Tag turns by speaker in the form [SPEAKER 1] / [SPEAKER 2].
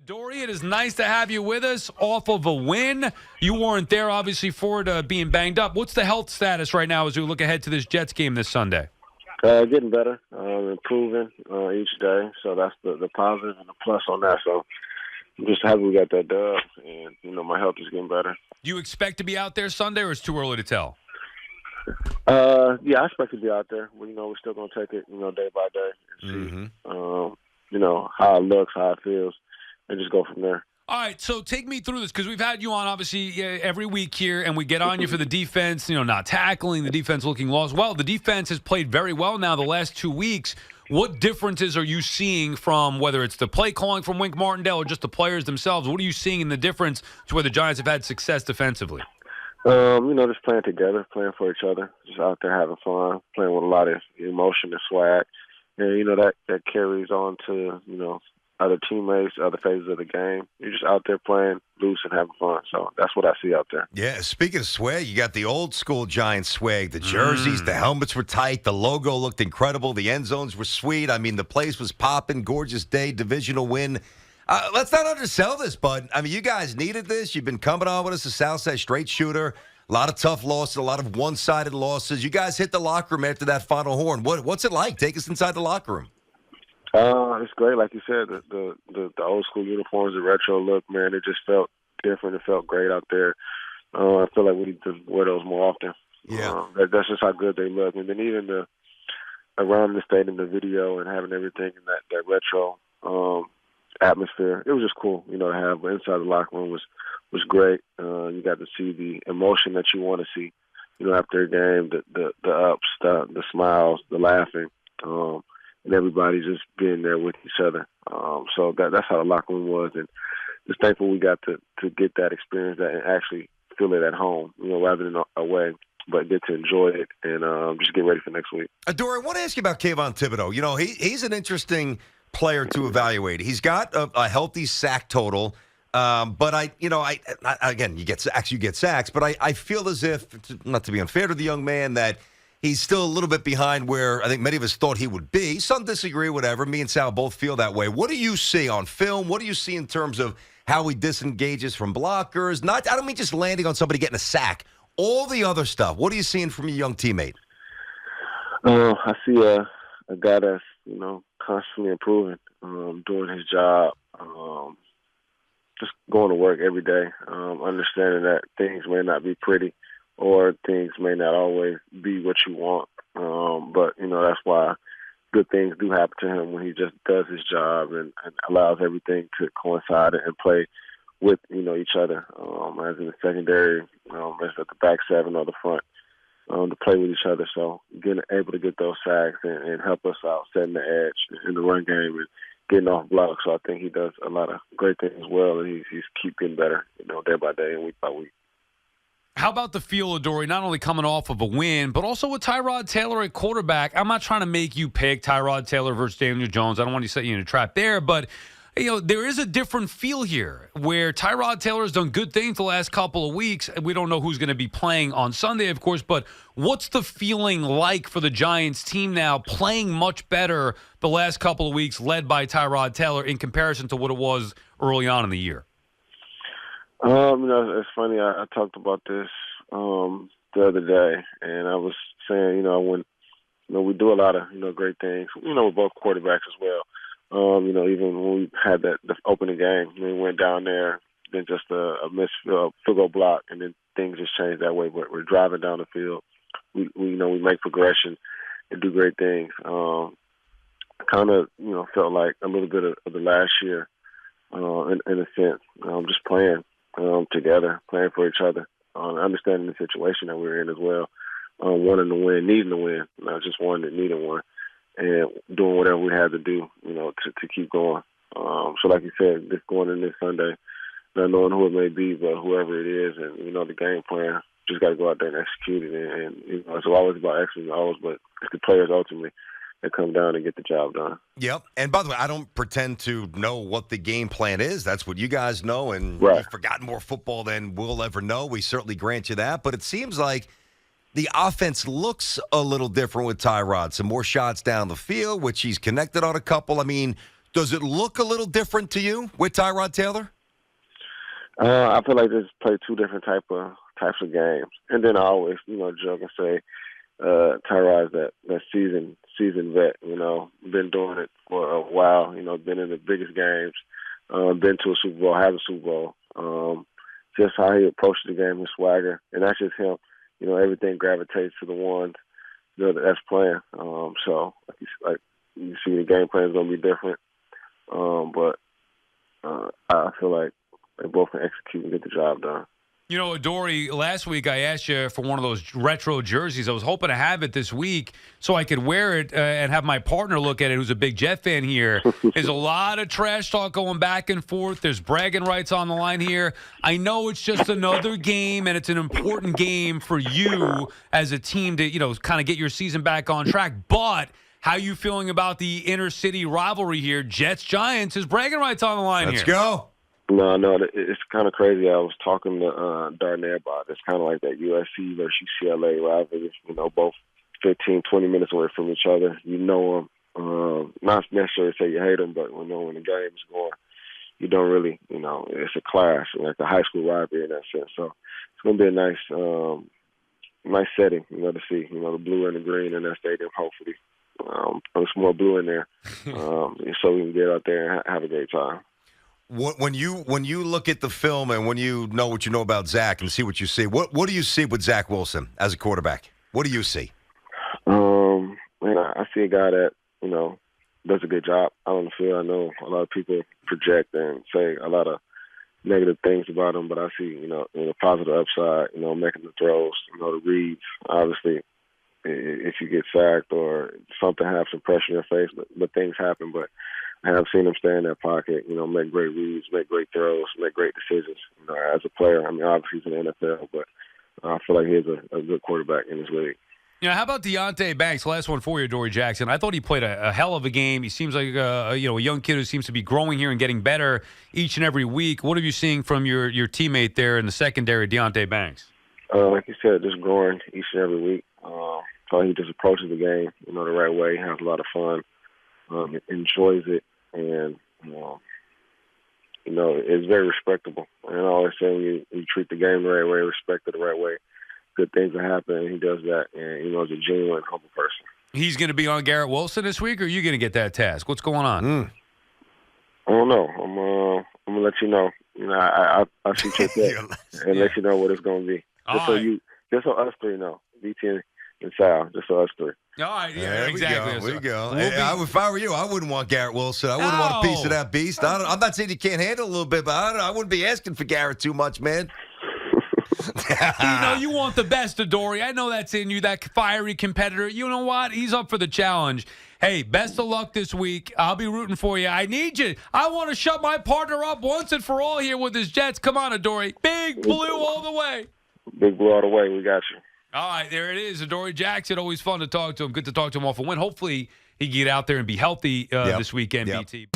[SPEAKER 1] Adoree, it is nice to have you with us off of a win. You weren't there, obviously, for it being banged up. What's the health status right now as we look ahead to this Jets game this Sunday?
[SPEAKER 2] Getting better, improving each day. So that's the positive and the plus on that. So I'm just happy we got that dub, and, my health is getting better.
[SPEAKER 1] Do you expect to be out there Sunday, or is it too early to tell?
[SPEAKER 2] Yeah, I expect to be out there. We're still going to take it, day by day and see, how it looks, how it feels, and just go from there.
[SPEAKER 1] All right, so take me through this, because we've had you on, obviously, every week here, and we get on you for the defense, not tackling, the defense looking lost. Well, the defense has played very well now the last 2 weeks. What differences are you seeing from whether it's the play calling from Wink Martindale or just the players themselves? What are you seeing in the difference to where the Giants have had success defensively?
[SPEAKER 2] Just playing together, playing for each other, just out there having fun, playing with a lot of emotion and swag. And, that carries on to, other teammates, other phases of the game. You're just out there playing loose and having fun. So that's what I see out there.
[SPEAKER 3] Yeah, speaking of swag, you got the old school Giants swag. The jerseys, the helmets were tight. The logo looked incredible. The end zones were sweet. I mean, the place was popping. Gorgeous day, divisional win. Let's not undersell this, bud. I mean, you guys needed this. You've been coming on with us, a Southside straight shooter. A lot of tough losses, a lot of one-sided losses. You guys hit the locker room after that final horn. What's it like? Take us inside the locker room.
[SPEAKER 2] It's great. Like you said, the old school uniforms, the retro look, man, it just felt different. It felt great out there. I feel like we need to wear those more often.
[SPEAKER 3] Yeah.
[SPEAKER 2] That's just how good they look. And then even around the state in the video and having everything in that retro atmosphere, it was just cool, to have. But inside the locker room was great. You got to see the emotion that you want to see, after a game, the ups, the smiles, the laughing, and everybody just being there with each other. So that's how the locker room was, and just thankful we got to get that experience and actually feel it at home, rather than away, but get to enjoy it and just get ready for next week.
[SPEAKER 3] Adoree, I want to ask you about Kavon Tibido. He's an interesting player to evaluate. He's got a healthy sack total. But again, you get sacks, but I feel as if, not to be unfair to the young man, that he's still a little bit behind where I think many of us thought he would be. Some disagree, whatever. Me and Sal both feel that way. What do you see on film? What do you see in terms of how he disengages from blockers? I don't mean just landing on somebody getting a sack. All the other stuff. What are you seeing from your young teammate?
[SPEAKER 2] I see a guy that's, constantly improving, doing his job, just going to work every day, understanding that things may not be pretty or things may not always be what you want. But, that's why good things do happen to him when he just does his job and allows everything to coincide and play with, each other, as in the secondary, as at the back seven or the front, to play with each other. So able to get those sacks and help us out, setting the edge in the run game and getting off blocks. So I think he does a lot of great things well, and he's keep getting better, day by day and week by week.
[SPEAKER 1] How about the feel, Adoree, not only coming off of a win, but also with Tyrod Taylor at quarterback? I'm not trying to make you pick Tyrod Taylor versus Daniel Jones. I don't want to set you in a trap there, but there is a different feel here where Tyrod Taylor has done good things the last couple of weeks. We don't know who's going to be playing on Sunday, of course, but what's the feeling like for the Giants team now playing much better the last couple of weeks led by Tyrod Taylor in comparison to what it was early on in the year?
[SPEAKER 2] It's funny. I talked about this the other day, and I was saying, when we do a lot of great things, with both quarterbacks as well. Even when we had the opening game, we went down there, then just a missed field goal block, and then things just changed that way. But we're driving down the field. We make progression and do great things. Kind of felt like a little bit of the last year, in a sense, just playing together, playing for each other, understanding the situation that we're in as well, wanting to win, needing to win, not just one that needed one, and doing whatever we had to do, to keep going. So like you said, just going in this Sunday, not knowing who it may be, but whoever it is, and, the game plan, just got to go out there and execute it. And it's always about executing always, but it's the players ultimately that come down and get the job done.
[SPEAKER 3] Yep. And by the way, I don't pretend to know what the game plan is. That's what you guys know, and
[SPEAKER 2] right.
[SPEAKER 3] You've forgotten more football than we'll ever know. We certainly grant you that. But it seems like the offense looks a little different with Tyrod. Some more shots down the field, which he's connected on a couple. I mean, Does it look a little different to you with Tyrod Taylor?
[SPEAKER 2] I feel like they play two different types of games, and then I always, joke and say Tyrod's that seasoned vet. Been doing it for a while. Been in the biggest games, been to a Super Bowl, has a Super Bowl. Just how he approaches the game, his swagger, and that's just him. Everything gravitates to the ones that's playing. So like you see, the game plan is going to be different. But I feel like they both can execute and get the job done.
[SPEAKER 1] Adoree, last week I asked you for one of those retro jerseys. I was hoping to have it this week so I could wear it and have my partner look at it, who's a big Jet fan here. There's a lot of trash talk going back and forth. There's bragging rights on the line here. I know it's just another game, and it's an important game for you as a team to, kind of get your season back on track. But how you feeling about the inner city rivalry here? Jets-Giants is bragging rights on the line
[SPEAKER 3] Let's
[SPEAKER 1] here.
[SPEAKER 3] go.
[SPEAKER 2] No, it's kind of crazy. I was talking to Darnell about it. It's kind of like that USC versus UCLA rivalry. Both 15, 20 minutes away from each other. Them. Not necessarily say you hate them, but when the game's going, you don't really, it's a clash, like a high school rivalry in that sense. So it's going to be a nice setting, to see, the blue and the green in that stadium, hopefully. There's more blue in there, so we can get out there and have a great time.
[SPEAKER 3] When you look at the film and when you know what you know about Zach and see what you see, what do you see with Zach Wilson as a quarterback? What do you see?
[SPEAKER 2] I see a guy that does a good job out on the field. I know a lot of people project and say a lot of negative things about him, but I see the positive upside. Making the throws, the reads. Obviously, if you get sacked or something happens, some pressure in your face, but things happen. But I have seen him stay in that pocket, make great reads, make great throws, make great decisions. As a player, obviously he's in the NFL, but I feel like he's a good quarterback in this league.
[SPEAKER 1] How about Deontay Banks? Last one for you, Adoree Jackson. I thought he played a hell of a game. He seems like a young kid who seems to be growing here and getting better each and every week. What have you seen from your teammate there in the secondary, Deontay Banks?
[SPEAKER 2] Like you said, just growing each and every week. So he just approaches the game, the right way. Has a lot of fun, enjoys it, and it's very respectable. And I always say when you treat the game the right way, respect it the right way, good things will happen. And he does that, and he's a genuine, humble person. He's
[SPEAKER 1] going to be on Garrett Wilson this week, or are you going to get that task? What's going on?
[SPEAKER 2] I don't know. I'm gonna let you know. I'll shoot you a text and let you know what it's gonna be. Just so us three know, BT and Sal, just so us three.
[SPEAKER 1] All right, yeah, exactly.
[SPEAKER 3] There we go. If I were you, I wouldn't want Garrett Wilson. I wouldn't want a piece of that beast. I'm not saying you can't handle a little bit, but I wouldn't be asking for Garrett too much, man.
[SPEAKER 1] You want the best, Adoree. I know that's in you, that fiery competitor. You know what? He's up for the challenge. Hey, best of luck this week. I'll be rooting for you. I need you. I want to shut my partner up once and for all here with his Jets. Come on, Adoree. Big Blue all the way.
[SPEAKER 2] Big Blue all the way. We got you.
[SPEAKER 1] All right, there it is. Adoree Jackson, always fun to talk to him. Good to talk to him off a win. Hopefully he can get out there and be healthy this weekend, BT.